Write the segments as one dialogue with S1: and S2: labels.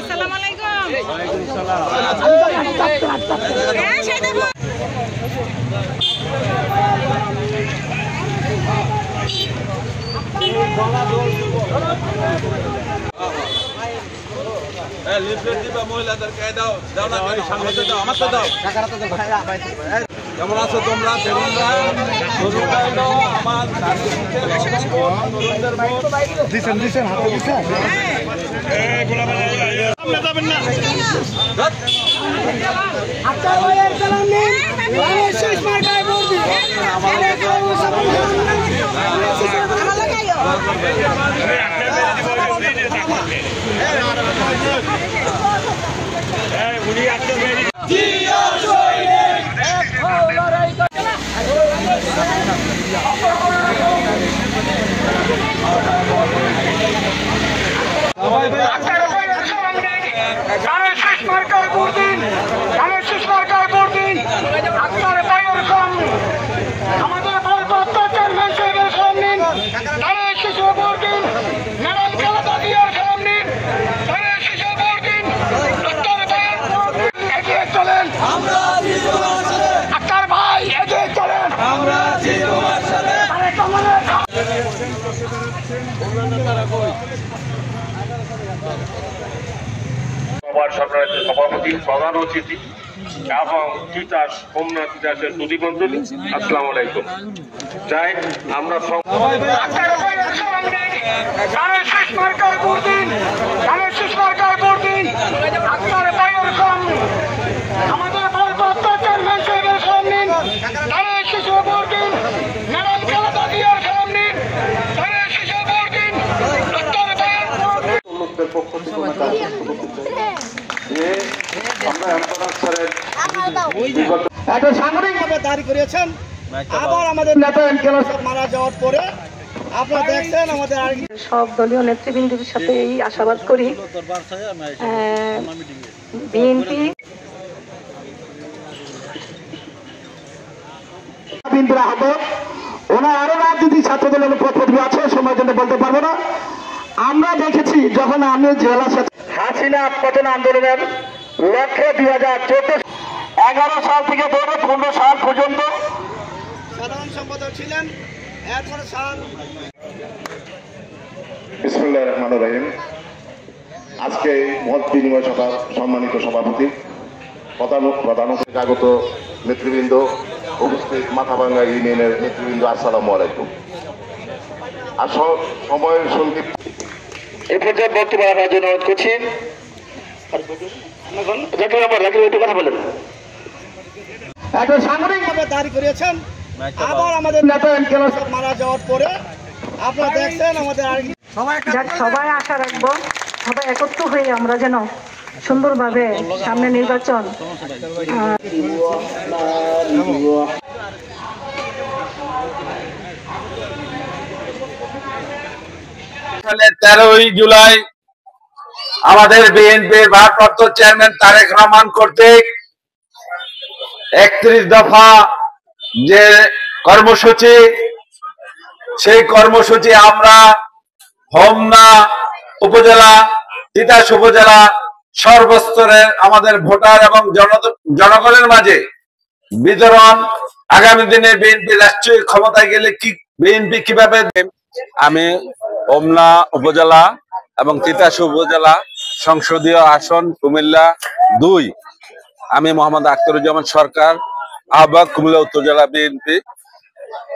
S1: আসসালামু আলাইকুম।
S2: লিফলেট দিবা মহিলাদেরকে দাও দাও না দাও আমার তো দাও কেমন আছো তোমরা আমার দিছেন দিছেন হাতে দিছেন যাবেন না
S3: আপনার ভাইয়ের সালাম নিন শেষ মার্কায় ভোট দিন
S4: সভাপতি প্রধান অতিথি এবং তিতাস হোমনাথ তিতাসের প্রতিমন্ত্রী আসসালামু আলাইকুম। যাই আমরা
S3: একটা সামরিকভাবে দাঁড়ি করিয়েছেন। আবার আমাদের নেতা মারা যাওয়ার পরে আপনারা দেখছেন আমাদের
S5: সব দলীয় নেতৃবৃন্দের সাথে এই আশাবাদ করি বিএনপি
S3: আহত ওনার আরো রাজনীতি ছাত্র দলের পদ্ধতি আছে সময়ের জন্য বলতে পারবো না। আমরা দেখেছি যখন আমি জেলা হাসিনা পতন আন্দোলনের লক্ষ্যে 2011 সাল থেকে 2015 সাল পর্যন্ত সাধারণ সম্পাদক ছিলেন। এরপরে সাল
S6: বিসমিল্লাহির রহমানির রহিম। আজকে মত বিনিময় সভার সম্মানিত সভাপতি, প্রধান অতিথি আগত নেতৃবৃন্দ, উপস্থিত মাথাভাঙ্গা ইউনিয়নের নেতৃবৃন্দ, আসসালামু আলাইকুম। আর সময়ের সংক্ষিপ্ত
S3: এ পর্যায়ে বক্তব্য রাখার জন্য অনুরোধ করছি। একটা সামরিকভাবে দাঁড়ি করিয়েছেন। আবার আমাদের নেতা মারা যাওয়ার পরে আপনারা দেখছেন আমাদের
S5: সবাই আশা রাখবো সবাই একত্র হয়ে আমরা যেন সুন্দরভাবে সামনে নির্বাচন
S2: 13 জুলাই আমাদের বিএনপির ভারপ্রাপ্ত চেয়ারম্যান তারেক রহমান কর্তৃক 31 দফা যে কর্মসূচি, সেই কর্মসূচি আমরা হোমনা উপজেলা, তিতাস উপজেলা সর্বস্তরের আমাদের ভোটার এবং জনগণের মাঝে বিতরণ। আগামী দিনে বিএনপি রাষ্ট্রীয় ক্ষমতায় গেলে কি বিএনপি কিভাবে, আমি হোমনা উপজেলা এবং তিতাস উপজেলা সংসদীয় আসন কুমিল্লা 2, আমি মোহাম্মদ আখতারুজ্জামান সরকার, আহ্বায়ক কুমিল্লা উত্তর জেলা বিএনপি।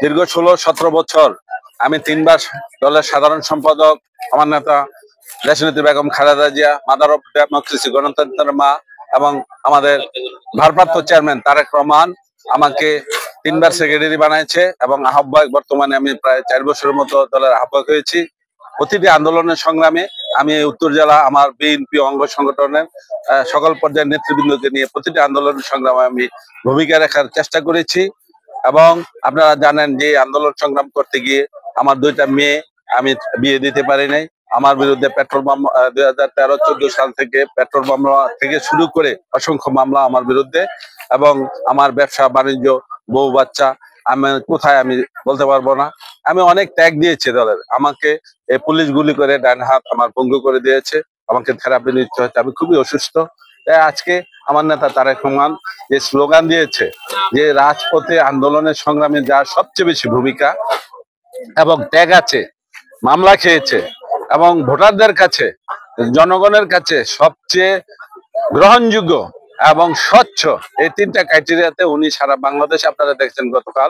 S2: দীর্ঘ 16-17 বছর আমি 3 বার দলের সাধারণ সম্পাদক। আমার নেতা দেশনেত্রী Begum Khaleda Zia, mother of democracy, গণতন্ত্রের মা, এবং আমাদের ভারপ্রাপ্ত চেয়ারম্যান তারেক রহমান আমাকে 3 বার সেক্রেটারি বানাইছে এবং আহ্বায়ক। বর্তমানে আমি প্রায় 4 বছরের মতো দলের আহ্বায়ক হয়েছি। প্রতিটি আন্দোলনের সংগ্রামে আমি উত্তর জেলা আমার বিএনপি অঙ্গ সংগঠনের সকল পর্যায়ের নেতৃবৃন্দকে নিয়ে প্রতিটি আন্দোলনের সংগ্রামে আমি ভূমিকা রাখার চেষ্টা করেছি। এবং আপনারা জানেন যে আন্দোলন সংগ্রাম করতে গিয়ে আমার 2টা মেয়ে আমি বিয়ে দিতে পারি নাই। আমার বিরুদ্ধে পেট্রোল মামলা 2013-14 সাল থেকে পেট্রোল মামলা থেকে শুরু করে অসংখ্য মামলা আমার বিরুদ্ধে, এবং আমার ব্যবসা বাণিজ্য, বউ বাচ্চা, আমি কোথায় আমি বলতে পারবো না। আমি অনেক ত্যাগ দিয়েছি দলের, আমাকে পুলিশ গুলি করে ডান হাত আমার ভঙ্গ করে দিয়েছে, আমাকে থেরাপি নিতে হচ্ছে, আমি খুবই অসুস্থ। তাই আজকে আমার নেতা তারেক রহমান যে স্লোগান দিয়েছে যে রাজপথে আন্দোলনের সংগ্রামে যার সবচেয়ে বেশি ভূমিকা এবং ত্যাগ আছে, মামলা খেয়েছে এবং ভোটারদের কাছে, জনগণের কাছে সবচেয়ে গ্রহণযোগ্য এবং স্বচ্ছ, এই 3টা ক্রাইটেরিয়াতে উনি সারা বাংলাদেশ, আপনারা দেখছেন গতকাল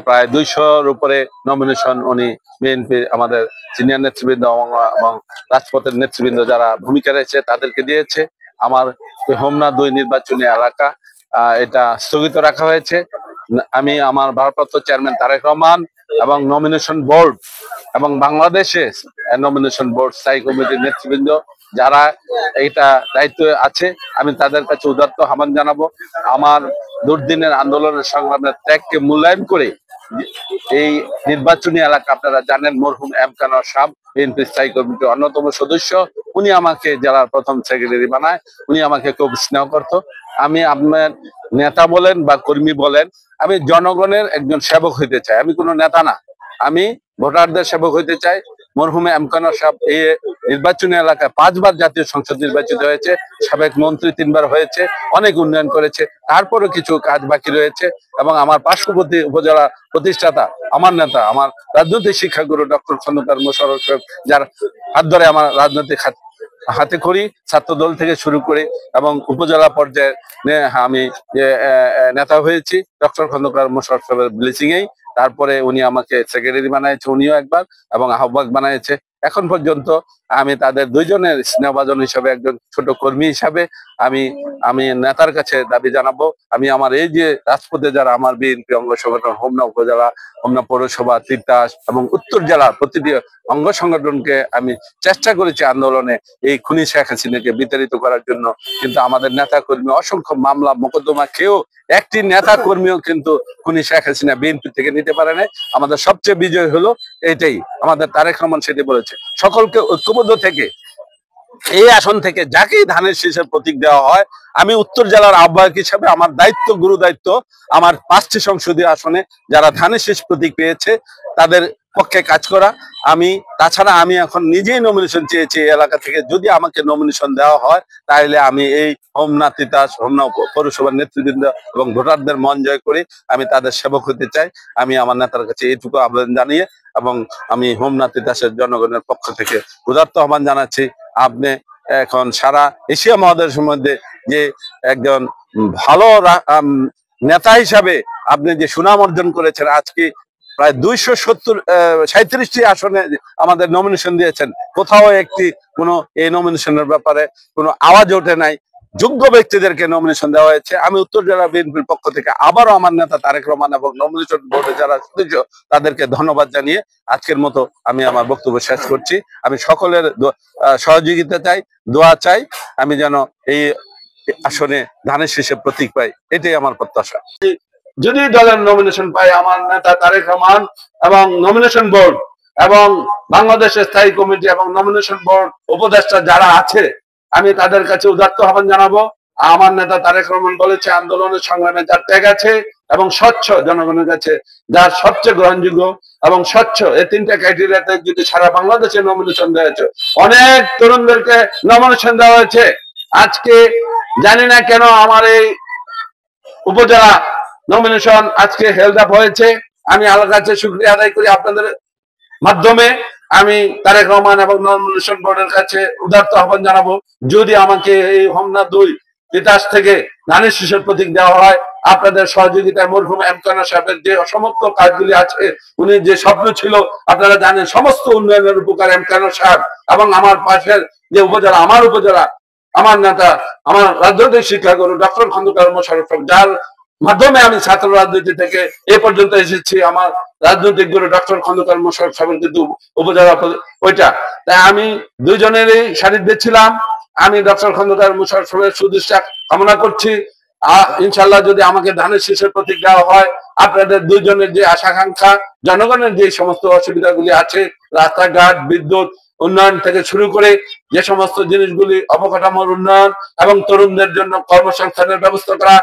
S2: প্রায় 200-র উপরে নমিনেশন উনি বিএনপি আমাদের সিনিয়র নেতৃবৃন্দ এবং রাজপথের নেতৃবৃন্দ যারা ভূমিকা রয়েছে তাদেরকে দিয়েছে। আমার হোমনা 2 নির্বাচনী এলাকা এটা স্থগিত রাখা হয়েছে। আমি আমার ভারপ্রাপ্ত চেয়ারম্যান তারেক রহমান এবং নমিনেশন বোর্ড এবং বাংলাদেশে নমিনেশন বোর্ড স্থায়ী কমিটির নেতৃবৃন্দ যারা এইটা দায়িত্ব আছে, আমি তাদের কাছে উদাত্ত আহ্বান জানাবো, আমার দুর্দিনের আন্দোলনের সংগ্রামের ত্যাগকে মূল্যায়ন করে এই নির্বাচনী এলাকা, আপনারা জানেন মরহুম এম কানোর সাহেব বিএনপি স্থায়ী কমিটির অন্যতম সদস্য, উনি আমাকে জেলার প্রথম সেক্রেটারি বানায়, উনি আমাকে খুব স্নেহ করত। আমি আপনার নেতা বলেন বা কর্মী বলেন, আমি জনগণের একজন সেবক হইতে চাই, আমি কোনো নেতা না, আমি ভোটারদের সেবক হইতে চাই। মরহুমে এম কানোর সাহেব এই নির্বাচনী এলাকায় 5 বার জাতীয় সংসদ নির্বাচিত হয়েছে, সাবেক মন্ত্রী 3 বার হয়েছে, অনেক উন্নয়ন করেছে, তারপরও কিছু কাজ বাকি রয়েছে। এবং আমার পার্শ্ববর্তী উপজেলা প্রতিষ্ঠাতা, আমার নেতা, আমার রাজনৈতিক শিক্ষাগুরু ডক্টর খন্দকার মোশাররফ সাহেব, যার হাত ধরে আমার রাজনৈতিক হাতে করি, ছাত্র দল থেকে শুরু করে এবং উপজেলা পর্যায়ে আমি নেতা হয়েছি ডক্টর খন্দকার মোশাররফ সাহেবের ব্লেসিং এই। তারপরে উনি আমাকে সেক্রেটারি বানিয়েছে, উনিও একবার, এবং আহ্বায়ক বানিয়েছে। এখন পর্যন্ত আমি তাদের 2জনের স্নেহভাজন হিসাবে, একজন ছোট কর্মী হিসাবে আমি নেতার কাছে দাবি জানাবো, আমি আমার এই যে রাজপথে যারা আমার বিএনপি অঙ্গ সংগঠন, হোমনা উপজেলা, হোমনা পৌরসভা, তিতাস এবং উত্তর জেলার প্রতিটি অঙ্গ সংগঠনকে আমি চেষ্টা করেছি আন্দোলনে এই খুনি শেখ হাসিনাকে বিতাড়িত করার জন্য, কিন্তু আমাদের নেতা কর্মী অসংখ্য মামলা মোকদ্দমা খেয়েও একটি নেতা কর্মীও কিন্তু খুনি শেখ হাসিনা বিএনপি থেকে নিতে পারে না। আমাদের সবচেয়ে বিজয় হলো এটাই, আমাদের তারেক রহমান সেটি বলেছে, সকলকে ঐক্যবদ্ধ থেকে এই আসন থেকে যাকেই ধানের শীষের প্রতীক দেওয়া হয়, আমি উত্তর জেলার আহ্বায়ক হিসাবে আমার দায়িত্ব, গুরু দায়িত্ব, আমার 5টি সংসদীয় আসনে যারা ধানের শীষ প্রতীক পেয়েছে তাদের পক্ষে কাজ করা। তাছাড়া আমি এখন নিজেই নমিনেশন চেয়েছি এই এলাকা থেকে, যদি আমাকে নমিনেশন দেওয়া হয় তাহলে আমি এই হোমনা, তিতাস, হোমনা পৌরসভার নেতৃবৃন্দ এবং ভোটারদের মন জয় করে আমি তাদের সেবক হতে চাই। আমি আমার নেতার কাছে এইটুকু আবেদন জানিয়ে, এবং আমি হোমনা, তিতাসের জনগণের পক্ষ থেকে উদাত্ত আহ্বান জানাচ্ছি, আপনি এখন সারা এশিয়া মহাদেশের মধ্যে যে একজন ভালো নেতা হিসাবে আপনি যে সুনাম অর্জন করেছেন, আজকে প্রায় 237টি আসনে আমাদের নমিনেশন দিয়েছেন, কোথাও কোনো এই নমিনেশনের ব্যাপারে কোনো আওয়াজ ওঠে নাই, যোগ্য ব্যক্তিদেরকে নমিনেশন দেওয়া হয়েছে। আমি উত্তর জেলা বিএনপির পক্ষ থেকে আবারও আমার নেতা তারেক রহমান এবং নমিনেশন বোর্ডে যারা সদস্য তাদেরকে ধন্যবাদ জানিয়ে আজকের মতো আমি আমার বক্তব্য শেষ করছি। আমি সকলের সহযোগিতা চাই, দোয়া চাই, আমি যেন এই আসনে ধানের শীষে প্রতীক পাই, এটাই আমার প্রত্যাশা। যদি দলের নমিনেশন পাই, আমার নেতা তারেক রহমান এবং নমিনেশন বোর্ড এবং বাংলাদেশের স্থায়ী কমিটি এবং নমিনেশন বোর্ড উপদেষ্টা যারা আছে, আমি তাদের কাছে উদাত্ত আহ্বান জানাবো। আমার নেতা তারেক রহমান বলেছে, আন্দোলনের সংগ্রামে যার ত্যাগ আছে এবং স্বচ্ছ, জনগণের কাছে যার সবচেয়ে গ্রহণযোগ্য এবং স্বচ্ছ, এই 3টা ক্রাইটেরিয়াতে যদি সারা বাংলাদেশে নমিনেশন দেওয়া হয়েছে, অনেক তরুণদেরকে নমিনেশন দেওয়া হয়েছে। আজকে জানি না কেন আমার এই উপজেলা নমিনেশন আজকে হেল্ড আপ হয়েছে। আমি আল্লাহর কাছে শুকরিয়া আদায় করি, আপনাদের মাধ্যমে আমি তারেক রহমান এবং নমিনেশন বোর্ডের কাছে উদাত্ত আহ্বান জানাবো, যদি আমাকে এই হোমনা 2 তিতাস থেকে ধানের শীষের প্রতীক দেওয়া হয়, আপনাদের সহযোগিতায় মরহুম এম কানোর সাহেবের যে সমস্ত কাজগুলি আছে, উনি যে স্বপ্ন ছিল আপনারা জানেন, সমস্ত উন্নয়নের উপকার এম কানোর সাহেব এবং আমার পাশের যে উপজেলা, আমার উপজেলা, আমার নেতা, আমার রাজনৈতিক শিক্ষাগুরু ডক্টর খন্দকার মোশাররফ, যার মাধ্যমে আমি ছাত্র রাজনীতি থেকে এ পর্যন্ত এসেছি, আমার রাজনৈতিক গুরু ডক্টর খন্দকার মোশাররফ সাহেবের কিন্তু উপজেলা ওইটা, তাই আমি 2জনেরই সান্নিধ্যে ছিলাম। আমি ডক্টর খন্দকার মোশাররফ সাহেবের সুদৃষ্টা কামনা করছি। ইনশাল্লাহ যদি আমাকে ধানের শীষের প্রতীক দেওয়া হয়, আপনাদের 2জনের যে আশাকাঙ্ক্ষা, জনগণের যে সমস্ত অসুবিধাগুলি আছে, রাস্তাঘাট, বিদ্যুৎ উন্নয়ন থেকে শুরু করে যে সমস্ত জিনিসগুলি অবকাঠামোর উন্নয়ন এবং তরুণদের জন্য কর্মসংস্থানের ব্যবস্থা করা,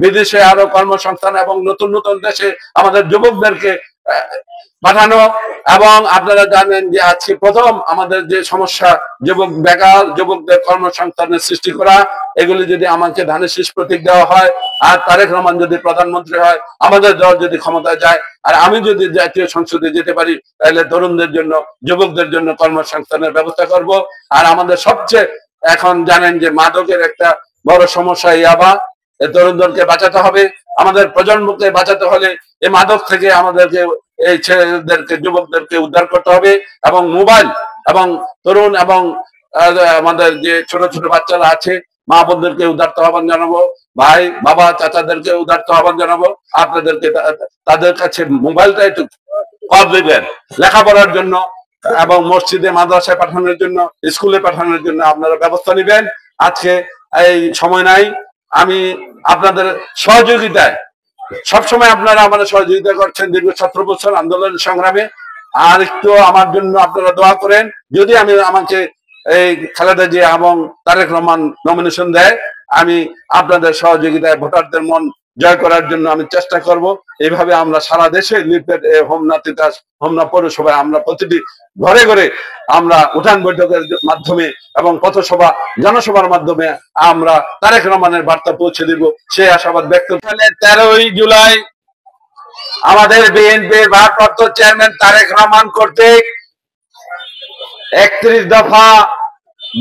S2: বিদেশে আরো কর্মসংস্থান এবং নতুন নতুন দেশে আমাদের যুবকদেরকে পাঠানো। এবং আপনারা জানেন যে আজকে প্রথম আমাদের যে সমস্যা যুবক বেকার যুবকদের কর্মসংস্থানের সৃষ্টি করা, এগুলি যদি আমাকে ধানের শীষ প্রতীক দেওয়া হয় আর তারেক রহমান যদি প্রধানমন্ত্রী হয়, আমাদের দল যদি ক্ষমতায় যায় আর আমি যদি জাতীয় সংসদে যেতে পারি, তাহলে তরুণদের জন্য যুবকদের জন্য কর্মসংস্থানের ব্যবস্থা করব। আর আমাদের সবচেয়ে এখন জানেন যে মাদকের একটা বড় সমস্যা ইয়াবা, তরুণদেরকে বাঁচাতে হবে। আমাদের প্রজন্মকে বাঁচাতে হলে এই মাদক থেকে আমাদেরকে এই ছেলেদেরকে যুবকদেরকে উদ্ধার করতে হবে এবং মোবাইল এবং তরুণ এবং আমাদের যে ছোট ছোট বাচ্চারা আছে মা বোনদেরকে উদারত আহ্বান জানাবো, ভাই বাবা চাচাদেরকে উদারত আহ্বান জানাবো, আপনাদেরকে তাদের কাছে মোবাইলটা একটু কম দিবেন লেখাপড়ার জন্য এবং মসজিদে মাদ্রাসায় পাঠানোর জন্য, স্কুলে পাঠানোর জন্য আপনারা ব্যবস্থা নেবেন। আজকে এই সময় নাই, আমি আপনাদের সহযোগিতায় সবসময় আপনারা আমাদের সহযোগিতা করছেন দীর্ঘ 17 বছর আন্দোলন সংগ্রামে। আর একটু আমার জন্য আপনারা দোয়া করেন, যদি আমাকে এই খালেদা জিয়া এবং তারেক রহমান নমিনেশন দেয়, আমি আপনাদের সহযোগিতায় ভোটারদের মন জয় করার জন্য আমি চেষ্টা করব। এইভাবে আমরা সারা দেশে লিফলেট হোমনা তিতাস হোমনা পৌরসভায় আমরা প্রতিটি ঘরে ঘরে আমরা উঠান বৈঠকের মাধ্যমে এবং পথসভা জনসভার মাধ্যমে আমরা তারেক রহমানের বার্তা পৌঁছে দিব, সেই আশাবাদ ব্যক্ত করে 13ই জুলাই আমাদের বিএনপির ভারপ্রাপ্ত চেয়ারম্যান তারেক রহমান কর্তৃক 31 দফা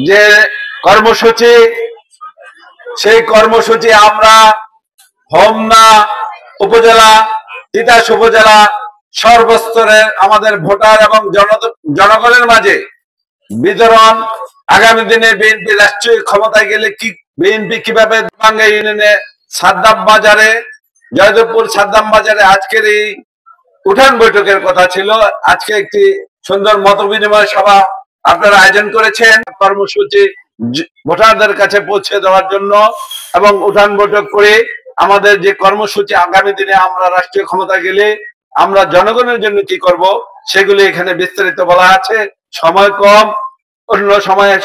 S2: যে কর্মসূচি, সেই কর্মসূচি আমরা হোমনা উপজেলা তিতাস উপজেলা সর্বস্তরের আমাদের ভোটার এবং জনগণের মাঝে বিতরণ। আগামী দিনে বিএনপি রাষ্ট্রীয় ক্ষমতায় গেলে কি বিএনপি কিভাবে বাঙ্গা ইউনিয়নে সাদ্দাম বাজারে জয়দেবপুর সাদ্দাম বাজারে আজকের এই উঠান বৈঠকের কথা ছিল। আজকে একটি সুন্দর মত বিনিময় সভা আপনারা আয়োজন করেছেন, কর্মসূচি ভোটারদের কাছে পৌঁছে দেওয়ার জন্য এবং উঠান বৈঠক করে আমাদের যে কর্মসূচি আগামী দিনে আমরা রাষ্ট্রীয় ক্ষমতা গেলে আমরা জনগণের জন্য কি করব সেগুলি এখানে বিস্তারিত বলা আছে। সময় কম, অন্য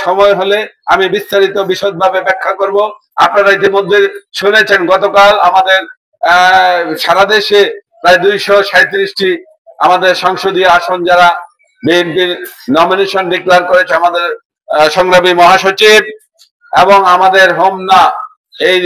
S2: সময় হলে আমি বিস্তারিত বিশদভাবে ব্যাখ্যা করব। আপনারা ইতিমধ্যে শুনেছেন গতকাল আমাদের সারা দেশে প্রায় 237টি আমাদের সংসদীয় আসন যারা বিএনপির নমিনেশন ডিক্লেয়ার করেছে আমাদের সংগ্রামী মহাসচিব এবং আমাদের হোমনা এই